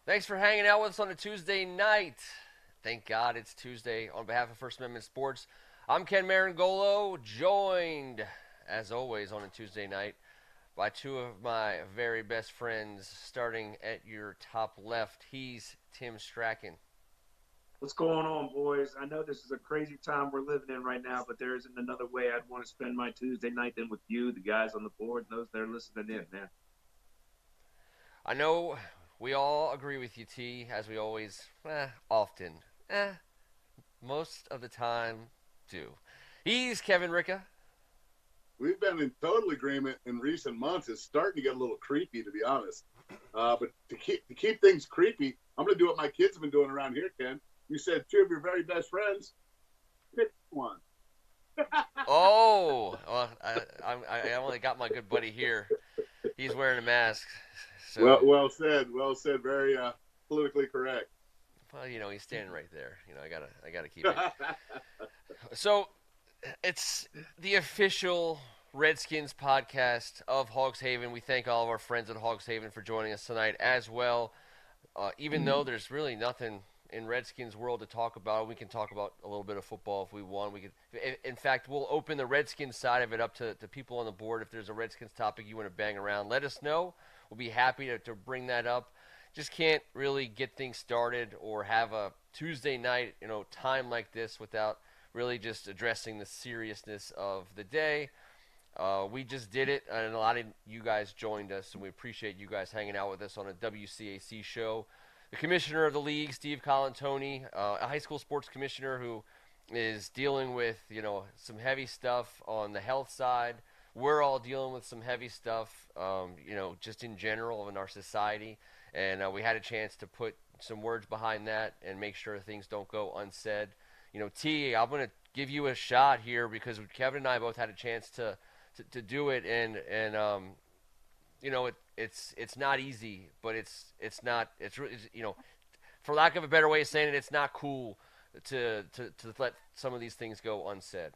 Thanks for hanging out with us on a Tuesday night. Thank God it's Tuesday. On behalf of First Amendment Sports, I'm Ken Marangolo, joined, as always, on a Tuesday night by two of my very best friends. Starting at your top left, he's Tim Strachan. What's going on, boys? I know this is a crazy time we're living in right now, but there isn't another way I'd want to spend my Tuesday night than with you, the guys on the board, and those that are listening in, man. I know we all agree with you, T, as we always, often, most of the time do. He's Kevin Ricka. We've been in total agreement in recent months. It's starting to get a little creepy, to be honest. But to keep things creepy, I'm going to do what my kids have been doing around here, Ken. You said two of your very best friends. Pick one. Oh, well, I only got my good buddy here. He's wearing a mask, Well, so well said. Well said. Very politically correct. well, he's standing right there. I gotta keep it. So it's the official Redskins podcast of Hogs Haven. We thank all of our friends at Hogs Haven for joining us tonight as well. Even though there's really nothing in Redskins world to talk about, we can talk about a little bit of football if we want. We could, in fact, we'll open the Redskins side of it up to people on the board. If there's a Redskins topic you want to bang around, let us know. We'll be happy to bring that up. Just can't really get things started or have a Tuesday night, time like this without really just addressing the seriousness of the day. We just did it, and a lot of you guys joined us, and we appreciate you guys hanging out with us on a WCAC show. The commissioner of the league, Steve Colantoni, a high school sports commissioner who is dealing with some heavy stuff on the health side. We're all dealing with some heavy stuff, just in general in our society, and we had a chance to put some words behind that and make sure things don't go unsaid. T, I'm gonna give you a shot here because Kevin and I both had a chance to do it, and it's not easy, but it's not it's really for lack of a better way of saying it, it's not cool to let some of these things go unsaid.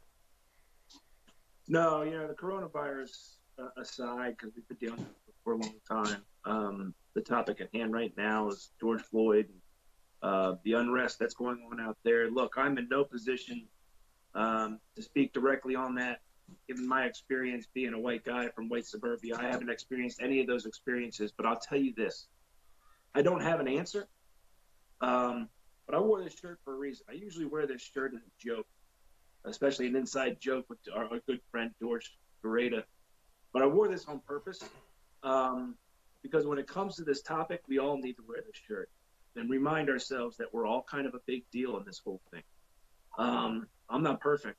No, the coronavirus aside, because we've been dealing with it for a long time. The topic at hand right now is George Floyd, the unrest that's going on out there. Look, I'm in no position to speak directly on that. Given my experience being a white guy from white suburbia, I haven't experienced any of those experiences. But I'll tell you this: I don't have an answer. Um, but I wore this shirt for a reason. I usually wear this shirt as a joke, especially an inside joke with our good friend George Gareda. But I wore this on purpose um, because when it comes to this topic, we all need to wear this shirt and remind ourselves that we're all kind of a big deal in this whole thing. I'm not perfect,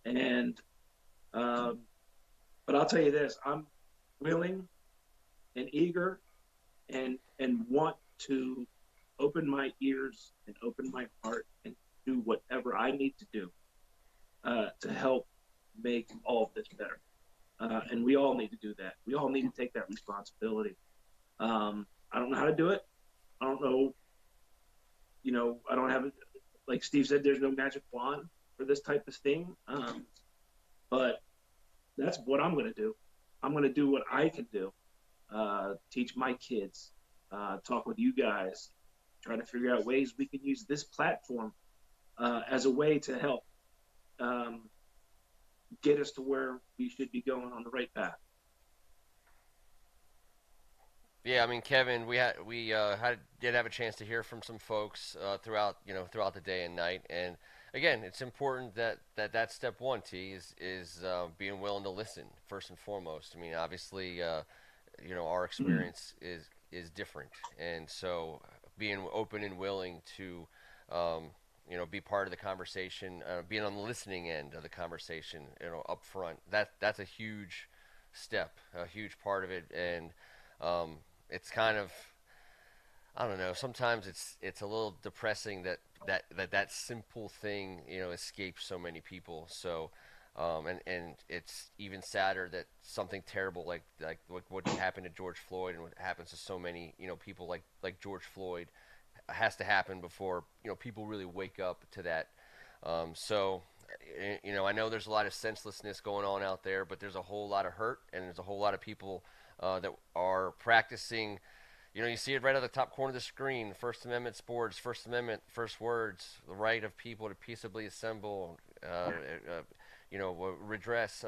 and um, but I'll tell you this: I'm willing and eager and want to open my ears and open my heart and do whatever I need to do to help make all of this better. And we all need to do that. We all need to take that responsibility. I don't know how to do it. I don't know. I don't have it. Like Steve said, there's no magic wand for this type of thing. But that's what I'm going to do. I'm going to do what I can do. Teach my kids. Talk with you guys. Try to figure out ways we can use this platform as a way to help um, get us to where we should be going on the right path. Yeah, I mean, Kevin, we did have a chance to hear from some folks throughout the day and night, and again, it's important that step one, T, is being willing to listen first and foremost. I mean, obviously, our experience is different, and so being open and willing to be part of the conversation, being on the listening end of the conversation, up front. That's a huge step, a huge part of it, and um, it's kind of, I don't know. Sometimes it's a little depressing that simple thing escapes so many people. So, and it's even sadder that something terrible like what happened to George Floyd and what happens to so many people like George Floyd has to happen before people really wake up to that. So, I know there's a lot of senselessness going on out there, but there's a whole lot of hurt and there's a whole lot of people that are practicing You know, you see it right at the top corner of the screen. First Amendment sports, First Amendment, first words, the right of people to peaceably assemble, redress,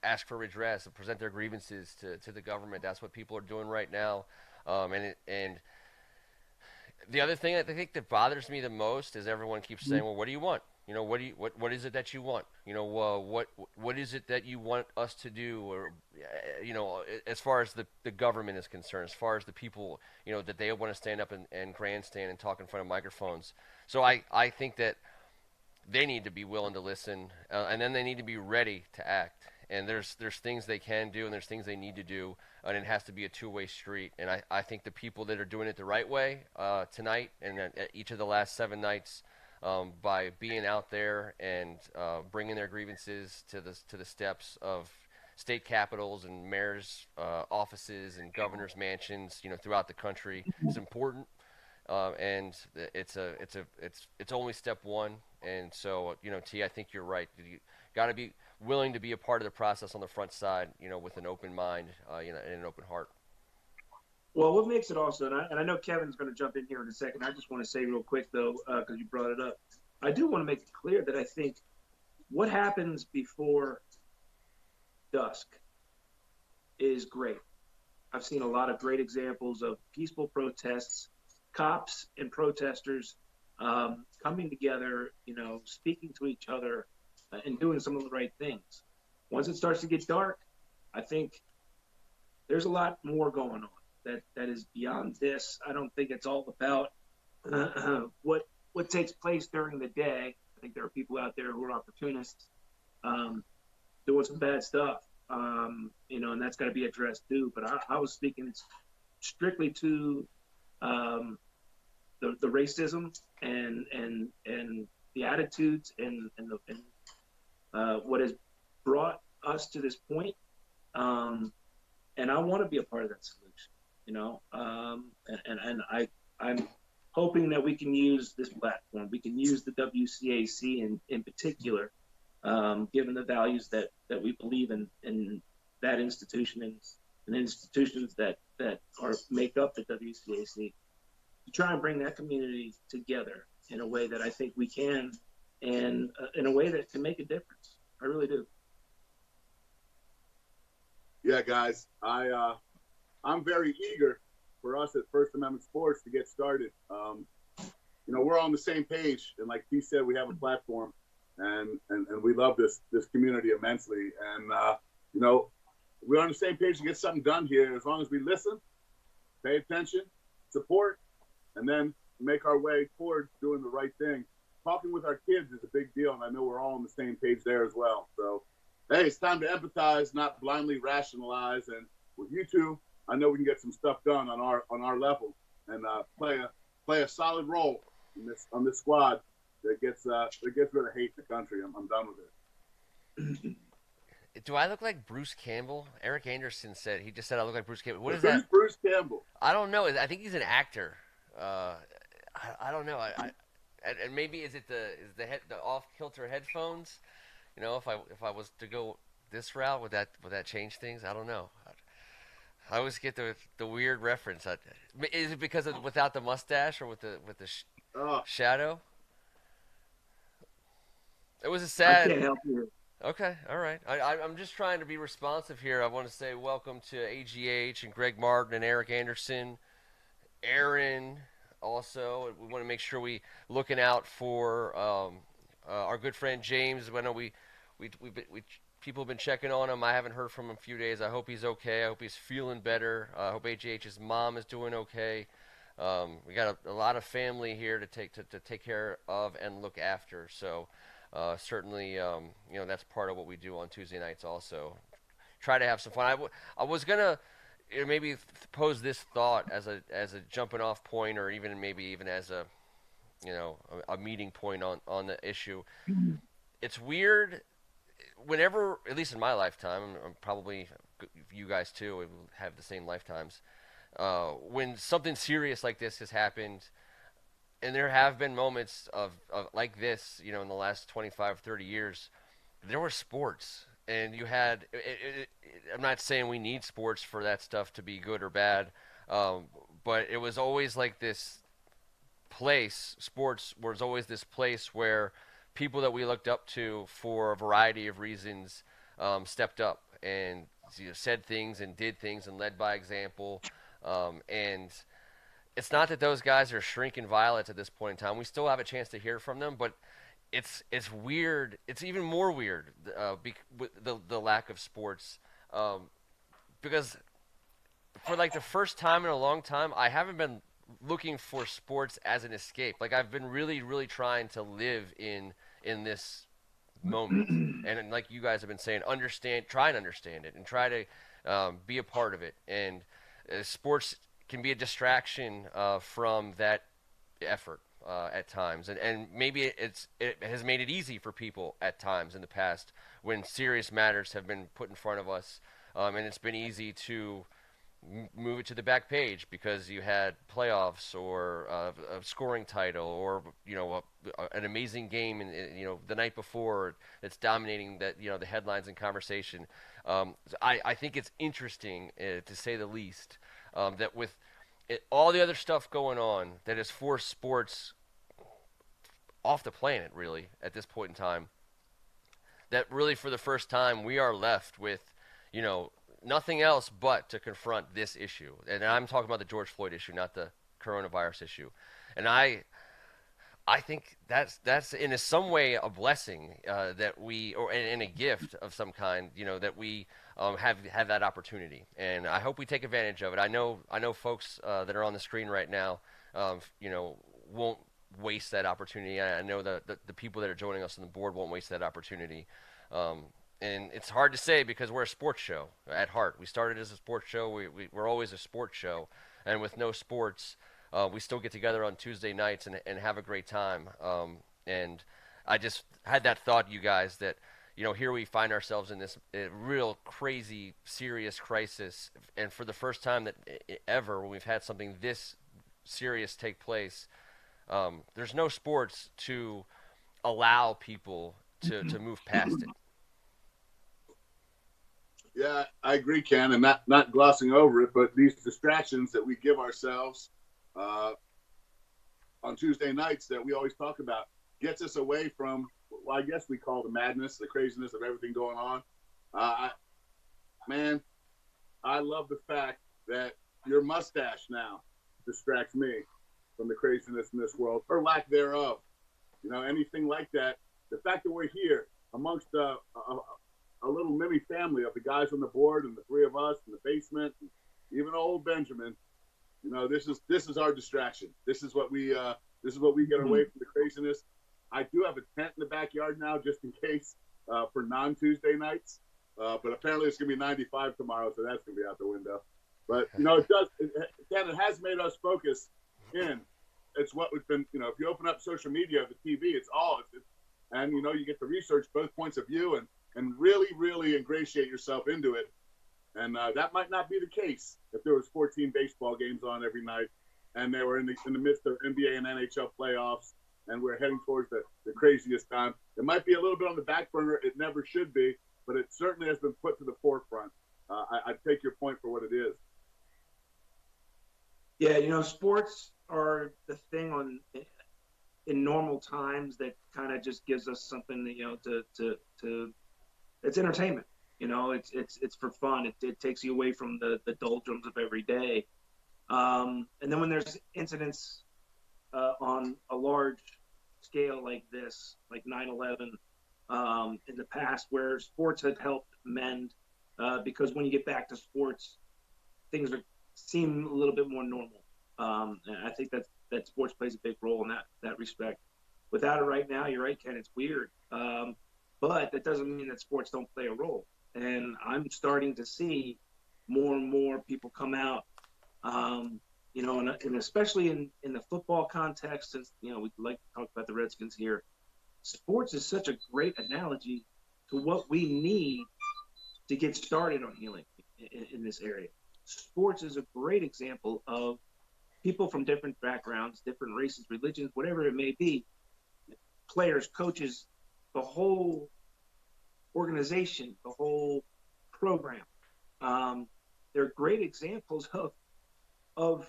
ask for redress, present their grievances to the government. That's what people are doing right now. And the other thing I think that bothers me the most is everyone keeps saying, "Well, what do you want? You know, what is it that you want? You know, what is it that you want us to do? Or, as far as the government is concerned, as far as the people, that they want to stand up and grandstand and talk in front of microphones. So I think that they need to be willing to listen, and then they need to be ready to act. And there's things they can do, and there's things they need to do, and it has to be a two-way street. And I think the people that are doing it the right way tonight and at each of the last 7 nights, by being out there and bringing their grievances to the steps of state capitals and mayors' offices and governors' mansions, throughout the country, is important. And it's only step one. And so, T, I think you're right. You got to be willing to be a part of the process on the front side, with an open mind, and an open heart. Well, what makes it also, and I know Kevin's going to jump in here in a second. I just want to say real quick, though, because you brought it up. I do want to make it clear that I think what happens before dusk is great. I've seen a lot of great examples of peaceful protests, cops and protesters coming together, speaking to each other and doing some of the right things. Once it starts to get dark, I think there's a lot more going on that is beyond this. I don't think it's all about what takes place during the day. I think there are people out there who are opportunists doing some bad stuff, and that's got to be addressed too. But I was speaking strictly to the racism and the attitudes and what has brought us to this point. And I want to be a part of that solution, and I'm hoping that we can use this platform. We can use the WCAC in particular, given the values that we believe in that institution and institutions that make up the WCAC, to try and bring that community together in a way that I think we can, and in a way that can make a difference. I really do. Yeah, guys, I'm very eager for us at First Amendment Sports to get started. We're on the same page, and like he said, we have a platform, and we love this community immensely. And we're on the same page to get something done here. As long as we listen, pay attention, support, and then make our way towards doing the right thing. Talking with our kids is a big deal, and I know we're all on the same page there as well. So, hey, it's time to empathize, not blindly rationalize. And with you two, I know we can get some stuff done on our level and play a solid role on this squad that gets rid of hate in the country. I'm done with it. Do I look like Bruce Campbell? Eric Anderson said I look like Bruce Campbell. What is that? Bruce Campbell? I don't know. I think he's an actor. I don't know. And maybe is the off kilter headphones? If I was to go this route, would that change things? I don't know. I always get the weird reference. Is it because of without the mustache or with the shadow? It was a sad. I can't help you. Okay, all right. I'm just trying to be responsive here. I want to say welcome to AGH and Greg Martin and Eric Anderson, Aaron. Also, we want to make sure we looking out for our good friend James. I know we people have been checking on him. I haven't heard from him in a few days. I hope he's okay. I hope he's feeling better. I hope AGH's mom is doing okay. We got a lot of family here to take care of and look after. So certainly, that's part of what we do on Tuesday nights. Also, try to have some fun. I was gonna maybe pose this thought as a jumping off point, or maybe even as a meeting point on the issue. It's weird whenever, at least in my lifetime, I'm probably you guys too, we have the same lifetimes. When something serious like this has happened, and there have been moments of like this, in the last 25, 30 years, there were sports. And you had, I'm not saying we need sports for that stuff to be good or bad, Um, but it was always like this place, sports was always this place where people that we looked up to for a variety of reasons stepped up and said things and did things and led by example. And it's not that those guys are shrinking violets at this point in time. We still have a chance to hear from them, but it's weird. It's even more weird with the lack of sports because for like the first time in a long time, I haven't been looking for sports as an escape. Like I've been really trying to live in this moment, and like you guys have been saying, try and understand it, and try to be a part of it. And sports can be a distraction from that effort at times, and maybe it has made it easy for people at times in the past when serious matters have been put in front of us, and it's been easy to move it to the back page because you had playoffs or a scoring title or an amazing game the night before that's dominating the headlines and conversation. I think it's interesting to say the least that with all the other stuff going on that has forced sports off the planet really at this point in time, that really for the first time we are left with nothing else but to confront this issue. And I'm talking about the George Floyd issue, not the coronavirus issue. And I think that's in some way a blessing that we, or and a gift of some kind, that we have that opportunity. And I hope we take advantage of it. I know folks that are on the screen right now, won't waste that opportunity. I know that the people that are joining us on the board won't waste that opportunity. And it's hard to say because we're a sports show at heart. We started as a sports show. We're always a sports show. And with no sports, we still get together on Tuesday nights and have a great time. And I just had that thought, you guys, that, here we find ourselves in this real crazy, serious crisis. And for the first time ever, when we've had something this serious take place, there's no sports to allow people to move past it. Yeah, I agree, Ken, and not glossing over it, but these distractions that we give ourselves on Tuesday nights that we always talk about gets us away from, well, I guess we call the madness, the craziness of everything going on. Man, I love the fact that your mustache now distracts me from the craziness in this world, or lack thereof. Anything like that. The fact that we're here amongst a little mini family of the guys on the board and the three of us in the basement, and even old Benjamin. This is our distraction. This is what we get away from the craziness. I do have a tent in the backyard now, just in case for non-Tuesday nights. But apparently it's gonna be 95 tomorrow, so that's gonna be out the window. But it does. It has made us focus in. It's what we've been. If you open up social media, the TV, and you get to research both points of view and really ingratiate yourself into it. And that might not be the case if there was 14 baseball games on every night and they were in the midst of NBA and NHL playoffs and we're heading towards the craziest time. It might be a little bit on the back burner. It never should be, but it certainly has been put to the forefront. I take your point for what it is. Yeah, sports are the thing in normal times that kind of just gives us something, to it's entertainment. It's for fun. It takes you away from the doldrums of every day. And then when there's incidents on a large scale like this, like 9/11, in the past, where sports have helped mend, because when you get back to sports, things seem a little bit more normal. And I think that sports plays a big role in that respect. Without it right now, you're right, Ken, it's weird. But that doesn't mean that sports don't play a role. And I'm starting to see more and more people come out, and especially in the football context, since, we like to talk about the Redskins here. Sports is such a great analogy to what we need to get started on healing in this area. Sports is a great example of people from different backgrounds, different races, religions, whatever it may be, players, coaches, the whole organization, the whole program. They're great examples of of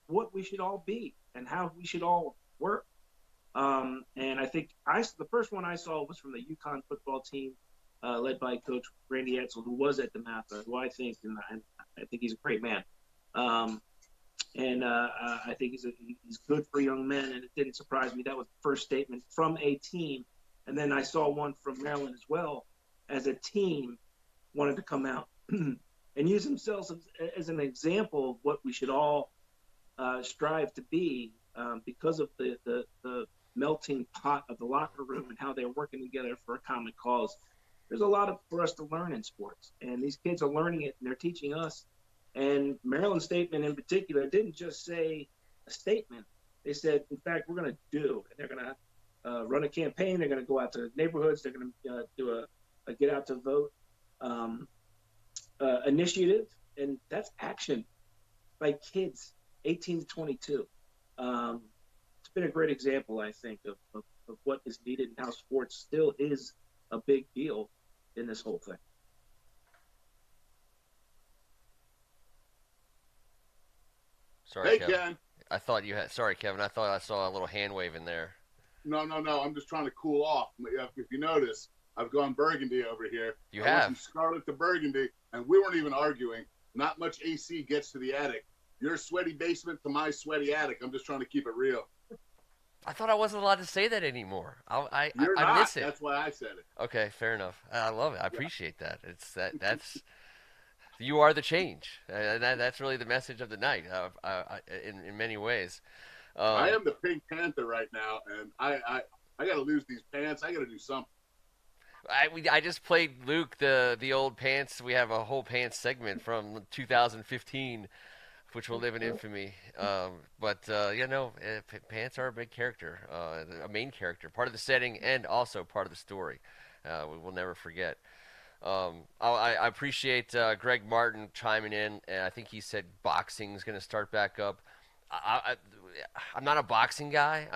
what we should all be and how we should all work. And I think the first one I saw was from the UConn football team, led by Coach Randy Edsel, who was at the MAPA, who I think, and I think he's a great man. I think he's good for young men, and it didn't surprise me. That was the first statement from a team. And then I saw one from Maryland as well, as a team wanted to come out and use themselves as an example of what we should all strive to be, because of the melting pot of the locker room and how they're working together for a common cause. There's a lot for us to learn in sports, and these kids are learning it, and they're teaching us. And Maryland's statement in particular didn't just say a statement. They said, in fact, we're going to do, and they're going to run a campaign. They're going to go out to neighborhoods. They're going to do a get out to vote initiative, and that's action by kids 18 to 22. It's been a great example, I think, of what is needed and how sports still is a big deal in this whole thing. Sorry, Hey, Kevin. Ken. I thought you had. Sorry, Kevin. I thought I saw a little hand wave in there. No. I'm just trying to cool off. If you notice, I've gone burgundy over here. You I went have. from scarlet to burgundy, and we weren't even arguing. Not much AC gets to the attic. Your sweaty basement to my sweaty attic. I'm just trying to keep it real. I thought I wasn't allowed to say that anymore. I You're not. miss it. That's why I said it. Okay, fair enough. I love it. I appreciate that. That's you are the change, and that's really the message of the night. In many ways. I am the Pink Panther right now, and I got to lose these pants. I got to do something. I just played Luke the old pants. We have a whole pants segment from 2015, which will live in infamy. Pants are a big character, a main character, part of the setting, and also part of the story. We will never forget. I appreciate Greg Martin chiming in, and I think he said boxing is going to start back up. I'm not a boxing guy.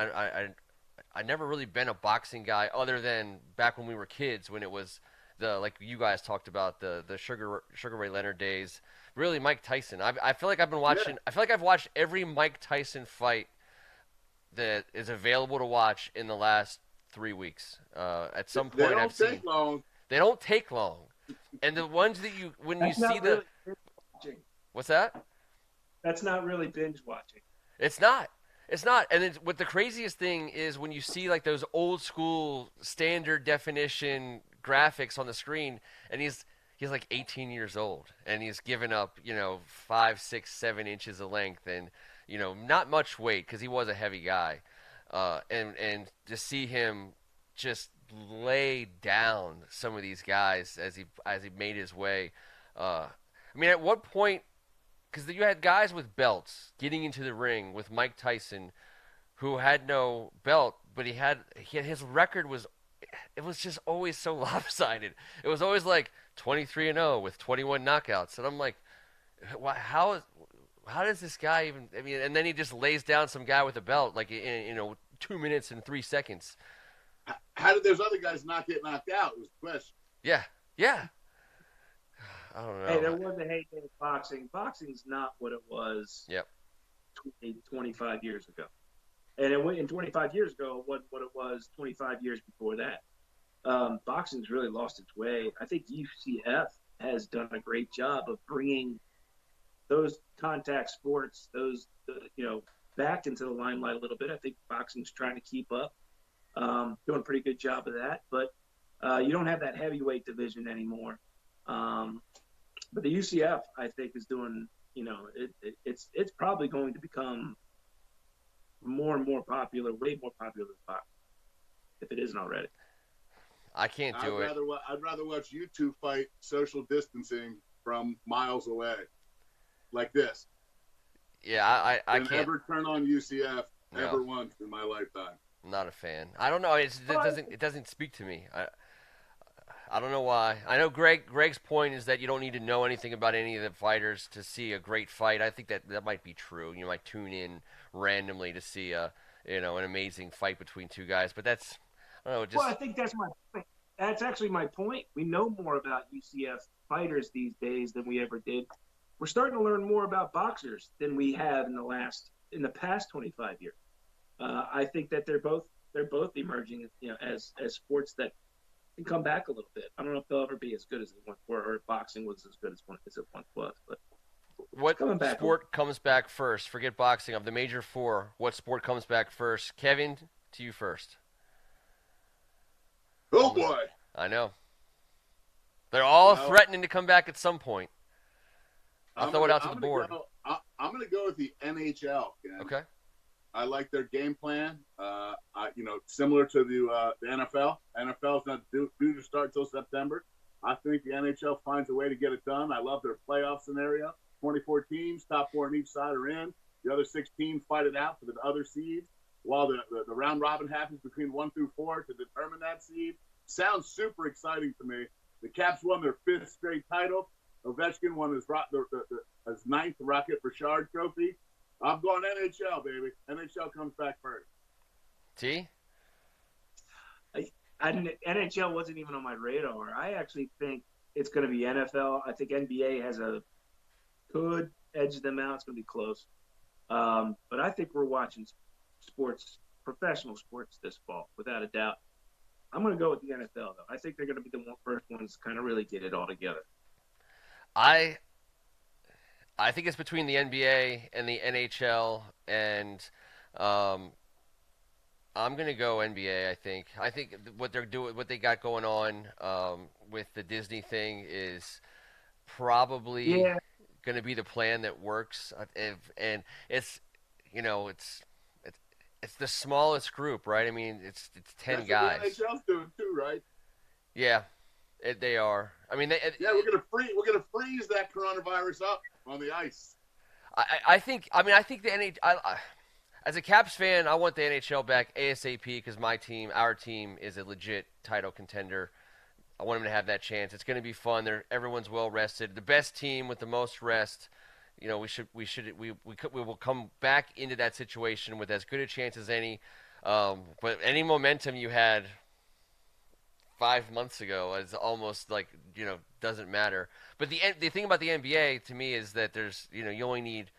I never really been a boxing guy other than back when we were kids, when it was like you guys talked about the Sugar Ray Leonard days. Really, Mike Tyson. I feel like I've been watching. Yeah. I feel like I've watched every Mike Tyson fight that is available to watch in the last 3 weeks. At some point, I've seen. They don't take long. They don't take long, and the ones that when you see Really binge watching. what's that? That's not really binge watching. It's not. It's not. And then what the craziest thing is when you see like those old school standard definition graphics on the screen, and he's like 18 years old, and he's given up 5, 6, 7 inches of length, and not much weight because he was a heavy guy, and to see him just lay down some of these guys as he made his way. I mean, at what point? Because you had guys with belts getting into the ring with Mike Tyson, who had no belt, but he had his record was just always so lopsided. It was always like 23-0 with 21 knockouts, and I'm like, how does this guy even? I mean, and then he just lays down some guy with a belt like in 2 minutes and 3 seconds. How did those other guys not get knocked out? Was the question. Yeah. I don't know. Hey, there was a heyday of boxing. Boxing's not what it was. Yep. 25 years ago, and it went in 25 years ago. What it was 25 years before that. Boxing's really lost its way. I think UCF has done a great job of bringing those contact sports, back into the limelight a little bit. I think boxing's trying to keep up, doing a pretty good job of that. But you don't have that heavyweight division anymore. But the UCF, I think, is doing, it's probably going to become more and more popular, way more popular than boxing, if it isn't already. I can't do it. I'd rather watch you two fight social distancing from miles away, like this. Yeah, I can't ever turn on UCF No. ever once in my lifetime. I'm not a fan. I don't know. It doesn't speak to me. I don't know why. I know Greg's point is that you don't need to know anything about any of the fighters to see a great fight. I think that might be true. You might tune in randomly to see an amazing fight between two guys, but that's I don't know. Well, I think that's actually my point. We know more about UCF fighters these days than we ever did we're starting to learn more about boxers than we have in the past 25 years. I think that they're both emerging, as sports that can come back a little bit. I don't know if they'll ever be as good as they once were, or if boxing was as good as it once was, but it's What coming back. sport comes back first? Forget boxing. Of the major four, what sport comes back first? Kevin, to you first. Oh boy. I know. They're all Well, threatening to come back at some point. I'll I'm throw it gonna out to I'm the gonna board. go. I'm gonna go with the NHL. Ken. Okay. I like their game plan. Similar to the NFL. NFL's not due to start till September. I think the NHL finds a way to get it done. I love their playoff scenario. 24 teams, top four on each side are in. The other 6 teams fight it out for the other seeds, while the round robin happens between 1 through 4 to determine that seed. Sounds super exciting to me. The Caps won their 5th straight title. Ovechkin won his 9th Rocket Richard Trophy. I'm going NHL, baby. NHL comes back first. T? NHL wasn't even on my radar. I actually think it's going to be NFL. I think NBA could edge them out. It's going to be close. But I think we're watching professional sports this fall, without a doubt. I'm going to go with the NFL, though. I think they're going to be the first ones to kind of really get it all together. I think it's between the NBA and the NHL, and I'm gonna go NBA. I think what they're doing, what they got going on with the Disney thing is probably gonna be the plan that works. And it's it's the smallest group, right? I mean, it's 10 That's guys. what the NHL's doing too, right? Yeah, they are. I mean, we're gonna freeze that coronavirus up on the ice. I think the NHL. As a Caps fan, I want the NHL back ASAP because our team is a legit title contender. I want them to have that chance. It's going to be fun. Everyone's well rested. The best team with the most rest. We will come back into that situation with as good a chance as any. But any momentum you had 5 months ago is almost like doesn't matter. But the thing about the NBA to me is that you only need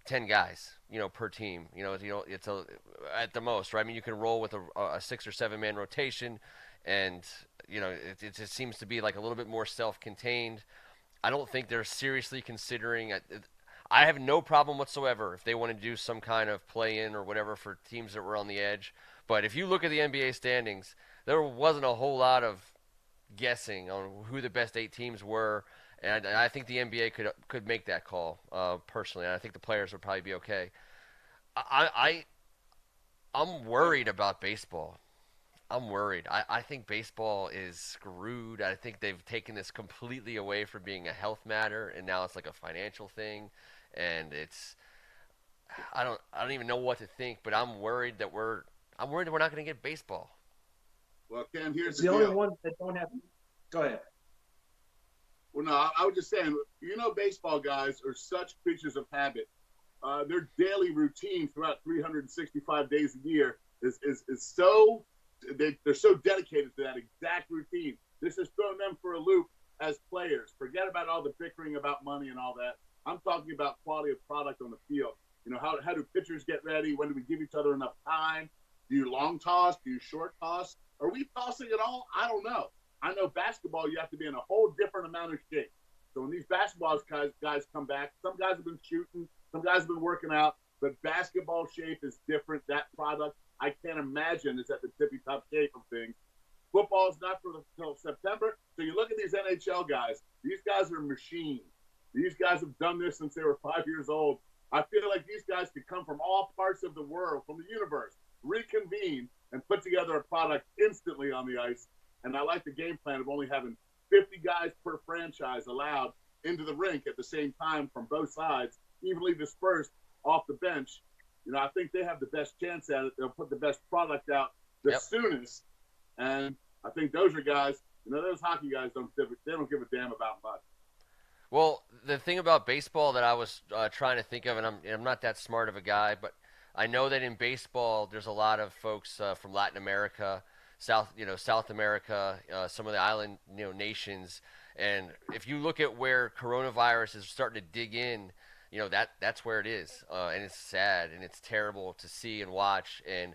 10 guys, per team. It's at the most, right? I mean, you can roll with a 6 or 7 man rotation, and it just seems to be like a little bit more self-contained. I don't think they're seriously considering. I have no problem whatsoever if they want to do some kind of play-in or whatever for teams that were on the edge. But if you look at the NBA standings, there wasn't a whole lot of guessing on who the best 8 teams were. And I think the NBA could make that call personally. And I think the players would probably be okay. I'm worried about baseball. I'm worried. I think baseball is screwed. I think they've taken this completely away from being a health matter, and now it's like a financial thing. And I don't even know what to think. But I'm worried that we're not going to get baseball. Well, Ken, here's the only ones that don't have. Go ahead. Well, no, I was just saying, baseball guys are such creatures of habit. Their daily routine throughout 365 days a year is so, they're so dedicated to that exact routine. This has thrown them for a loop as players. Forget about all the bickering about money and all that. I'm talking about quality of product on the field. How do pitchers get ready? When do we give each other enough time? Do you long toss? Do you short toss? Are we tossing at all? I don't know. I know basketball, you have to be in a whole different amount of shape. So when these basketball guys come back, some guys have been shooting, some guys have been working out, but basketball shape is different. That product, I can't imagine, is at the tippy-top shape of things. Football is not until September. So you look at these NHL guys. These guys are machines. These guys have done this since they were 5 years old. I feel like these guys could come from all parts of the world, from the universe, reconvene, and put together a product instantly on the ice. And I like the game plan of only having 50 guys per franchise allowed into the rink at the same time from both sides, evenly dispersed off the bench. I think they have the best chance at it. They'll put the best product out the soonest. And I think those are guys, those hockey guys don't give a damn about much. Well, the thing about baseball that I was trying to think of, and I'm not that smart of a guy, but I know that in baseball there's a lot of folks from Latin America, South America, some of the island nations, And if you look at where coronavirus is starting to dig in, that's where it is, and it's sad and it's terrible to see and watch. And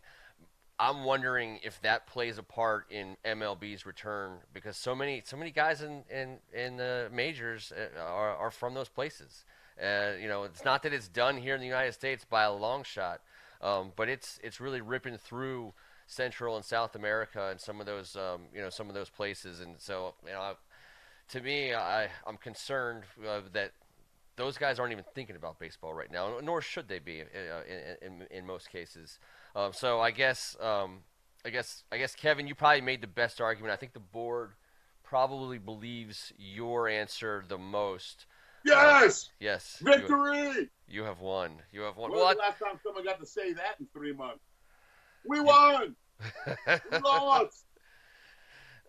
I'm wondering if that plays a part in MLB's return, because so many guys in the majors are from those places. It's not that it's done here in the United States by a long shot, but it's really ripping through Central and South America and some of those places. And so to me, I'm concerned that those guys aren't even thinking about baseball right now, nor should they be in most cases. So I guess Kevin, you probably made the best argument. I think the board probably believes your answer the most. Yes. Yes. Victory. You have won. You have won. When was the last time someone got to say that in 3 months? We won. We lost.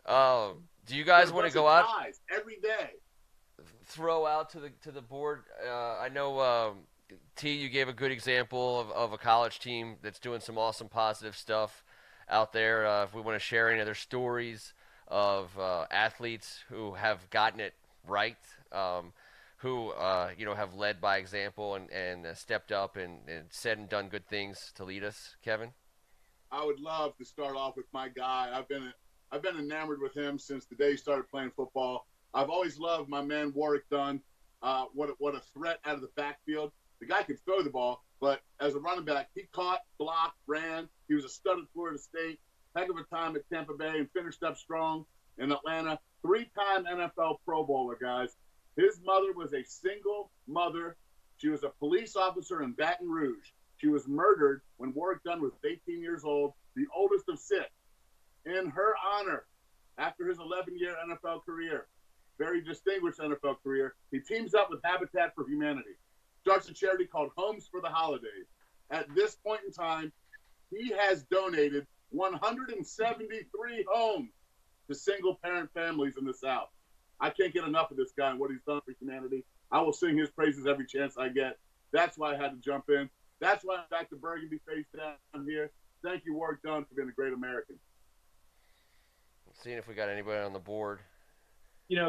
Do you guys want to go out every day? Throw out to the board. I know T, you gave a good example of a college team that's doing some awesome positive stuff out there. If we want to share any other stories of athletes who have gotten it right, who have led by example and stepped up and said and done good things to lead us, Kevin. I would love to start off with my guy. I've been enamored with him since the day he started playing football. I've always loved my man Warwick Dunn. What a threat out of the backfield. The guy could throw the ball, but as a running back, he caught, blocked, ran. He was a stud at Florida State. Heck of a time at Tampa Bay and finished up strong in Atlanta. 3-time NFL Pro Bowler, guys. His mother was a single mother. She was a police officer in Baton Rouge. She was murdered when Warwick Dunn was 18 years old, the oldest of 6. In her honor, after his 11-year NFL career, very distinguished NFL career, he teams up with Habitat for Humanity, starts a charity called Homes for the Holidays. At this point in time, he has donated 173 homes to single-parent families in the South. I can't get enough of this guy and what he's done for humanity. I will sing his praises every chance I get. That's why I had to jump in. That's why I'm back to Burgundy face down here. Thank you, Warwick Dunn, for being a great American. Seeing if we got anybody on the board.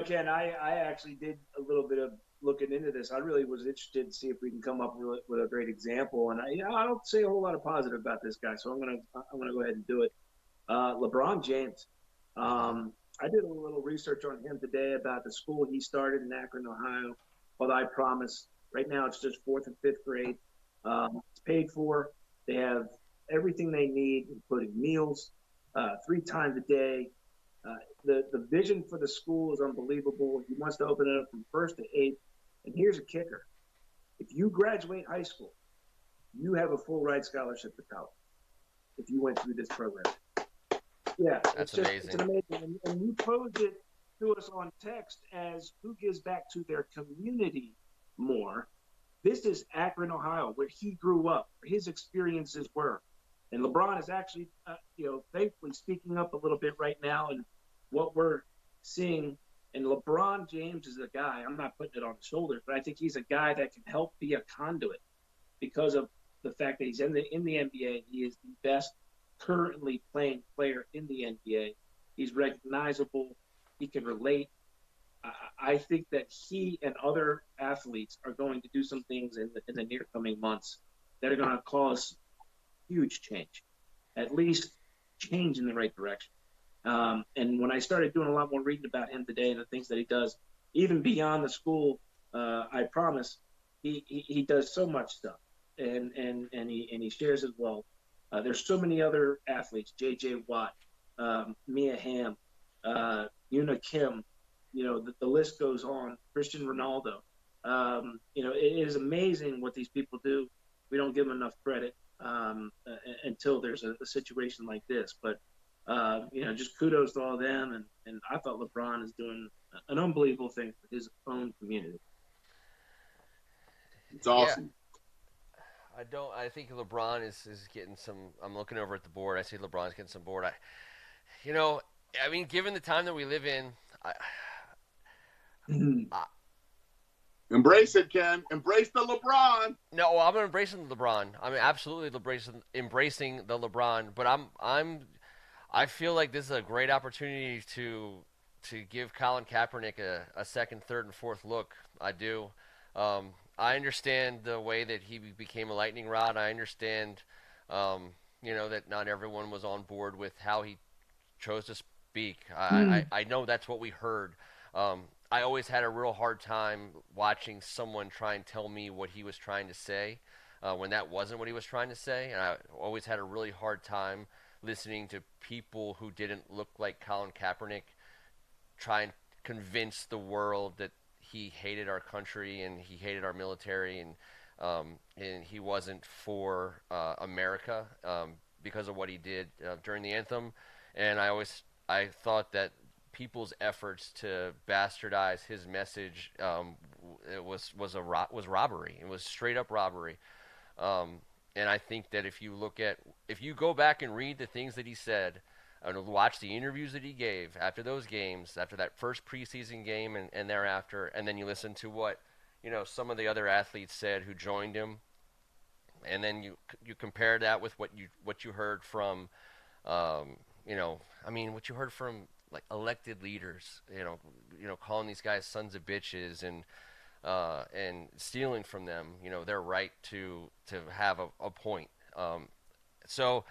Ken, I actually did a little bit of looking into this. I really was interested to see if we can come up with a great example. And I don't say a whole lot of positive about this guy, so I'm gonna go ahead and do it. LeBron James. I did a little research on him today about the school he started in Akron, Ohio, called I Promise. Right now, it's just 4th and 5th grade. It's paid for. They have everything they need, including meals, 3 times a day. The vision for the school is unbelievable. He wants to open it up from 1st to 8th. And here's a kicker. If you graduate high school, you have a full ride scholarship to college if you went through this program. Yeah, that's amazing. It's amazing. And you posed it to us on text as who gives back to their community more. This is Akron, Ohio, where he grew up, where his experiences were. And LeBron is actually, thankfully speaking up a little bit right now. And what we're seeing, and LeBron James is a guy, I'm not putting it on his shoulders, but I think he's a guy that can help be a conduit because of the fact that he's in the NBA. He is the best currently playing player in the NBA. He's recognizable. He can relate. I think that he and other athletes are going to do some things in the near coming months that are going to cause huge change, at least change in the right direction. And when I started doing a lot more reading about him today and the things that he does, even beyond the school, I promise, he does so much stuff, and he shares as well. There's so many other athletes: J.J. Watt, Mia Hamm, Yuna Kim. The list goes on. Cristiano Ronaldo. It is amazing what these people do. We don't give them enough credit until there's a situation like this. But just kudos to all them. And I thought LeBron is doing an unbelievable thing for his own community. It's awesome. Yeah. I think LeBron is getting some. I'm looking over at the board. I see LeBron's getting some board. Given the time that we live in, embrace it, Ken. Embrace the LeBron. No, I'm embracing the LeBron. I'm absolutely embracing the LeBron. But I feel like this is a great opportunity to to give Colin Kaepernick a second, third, and fourth look. I do. I understand the way that he became a lightning rod. I understand, that not everyone was on board with how he chose to speak. I know that's what we heard. I always had a real hard time watching someone try and tell me what he was trying to say when that wasn't what he was trying to say. And I always had a really hard time listening to people who didn't look like Colin Kaepernick try and convince the world that he hated our country and he hated our military and he wasn't for America because of what he did during the anthem. And I thought that people's efforts to bastardize his message was robbery. It was straight up robbery. And I think that if you go back and read the things that he said, and watch the interviews that he gave after those games, after that first preseason game and thereafter, and then you listen to what some of the other athletes said who joined him, and then you compare that with what you heard from, what you heard from like elected leaders, calling these guys sons of bitches and stealing from them, their right to have a point. So.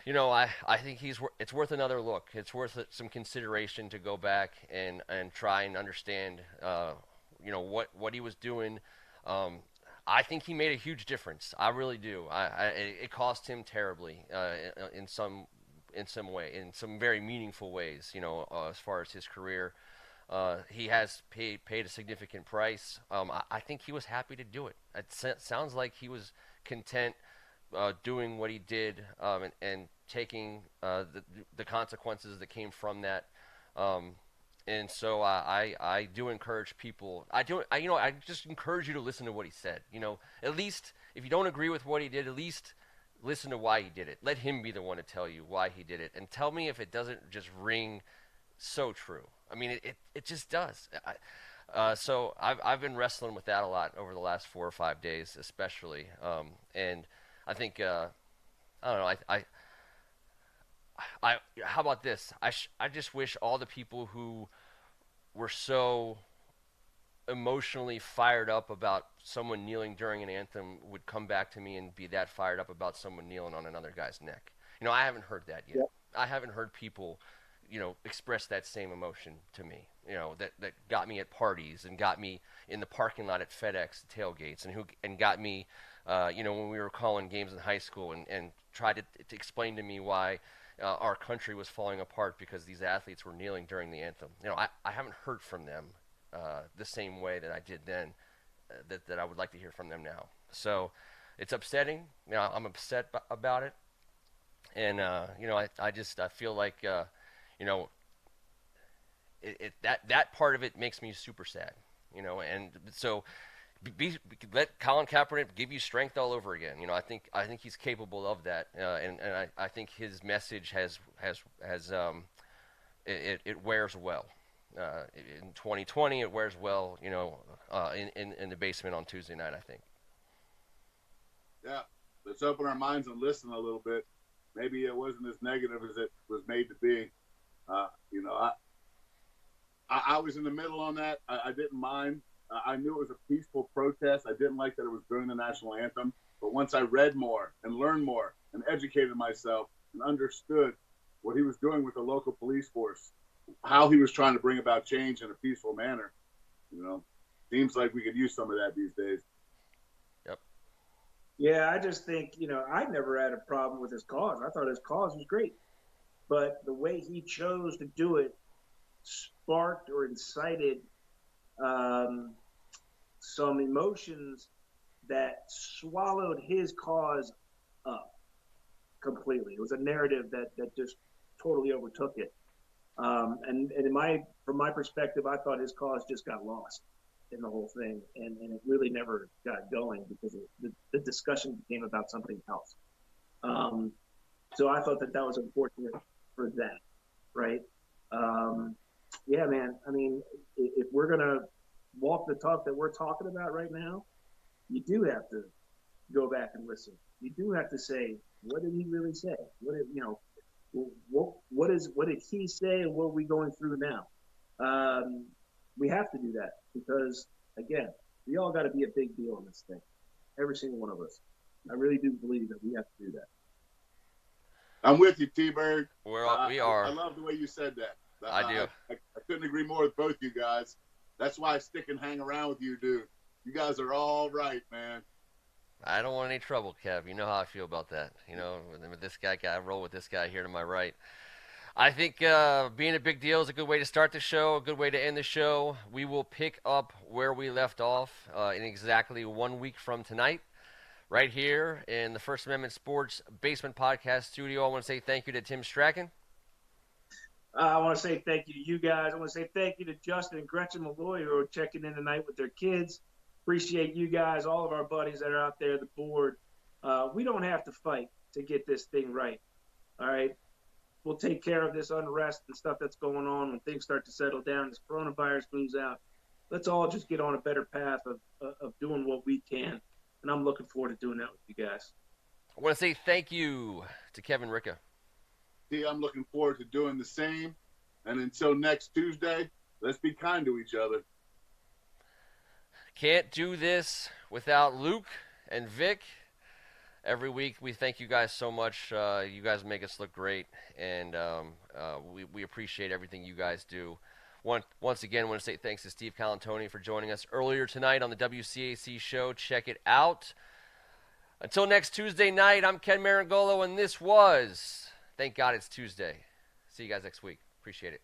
I think it's worth another look. It's worth some consideration to go back and try and understand, what he was doing. I think he made a huge difference. I really do. It cost him terribly in some way, in some very meaningful ways. As far as his career, he has paid a significant price. I think he was happy to do it. It sounds like he was content. Doing what he did and taking the consequences that came from that, and so I do encourage people. I just encourage you to listen to what he said. At least if you don't agree with what he did, at least listen to why he did it. Let him be the one to tell you why he did it, and tell me if it doesn't just ring so true. I mean, it just does. So I've been wrestling with that a lot over the last 4 or 5 days, especially, and I think I don't know. How about this? I just wish all the people who were so emotionally fired up about someone kneeling during an anthem would come back to me and be that fired up about someone kneeling on another guy's neck. I haven't heard that yet. Yep. I haven't heard people, express that same emotion to me. That got me at parties and got me in the parking lot at FedEx tailgates and got me. When we were calling games in high school and tried to explain to me why our country was falling apart because these athletes were kneeling during the anthem. I haven't heard from them the same way that I did then, that I would like to hear from them now. So it's upsetting. I'm upset about it. And, I feel like, that part of it makes me super sad, and so let Colin Kaepernick give you strength all over again. I think he's capable of that, and I think his message it wears well. In 2020, it wears well. In the basement on Tuesday night, I think. Yeah, let's open our minds and listen a little bit. Maybe it wasn't as negative as it was made to be. I was in the middle on that. I didn't mind. I knew it was a peaceful protest. I didn't like that it was during the national anthem. But once I read more and learned more and educated myself and understood what he was doing with the local police force, how he was trying to bring about change in a peaceful manner, seems like we could use some of that these days. Yep. Yeah, I just think, I never had a problem with his cause. I thought his cause was great. But the way he chose to do it sparked or incited some emotions that swallowed his cause up completely. It was a narrative that just totally overtook it. And from my perspective, I thought his cause just got lost in the whole thing, and it really never got going because the discussion became about something else. So I thought that was unfortunate for that, right? Yeah, man. I mean, if we're gonna walk the talk that we're talking about right now, you do have to go back and listen. You do have to say, what did he really say? what did he say and what are we going through now? We have to do that because, again, we all got to be a big deal in this thing. Every single one of us. I really do believe that we have to do that. I'm with you, T-Bird. We are. I love the way you said that. I do. I couldn't agree more with both you guys. That's why I stick and hang around with you, dude. You guys are all right, man. I don't want any trouble, Kev. You know how I feel about that. You know, with this guy, I roll with this guy here to my right. I think being a big deal is a good way to start the show, a good way to end the show. We will pick up where we left off in exactly 1 week from tonight, right here in the First Amendment Sports Basement Podcast Studio. I want to say thank you to Tim Strachan. I want to say thank you to you guys. I want to say thank you to Justin and Gretchen Malloy who are checking in tonight with their kids. Appreciate you guys, all of our buddies that are out there, the board. We don't have to fight to get this thing right. All right. We'll take care of this unrest and stuff that's going on when things start to settle down, this coronavirus moves out. Let's all just get on a better path of doing what we can. And I'm looking forward to doing that with you guys. I want to say thank you to Kevin Ricka. I'm looking forward to doing the same. And until next Tuesday, let's be kind to each other. Can't do this without Luke and Vic. Every week, we thank you guys so much. You guys make us look great, and we appreciate everything you guys do. Once again, I want to say thanks to Steve Calantoni for joining us earlier tonight on the WCAC show. Check it out. Until next Tuesday night, I'm Ken Marangolo, and this was Thank God It's Tuesday. See you guys next week. Appreciate it.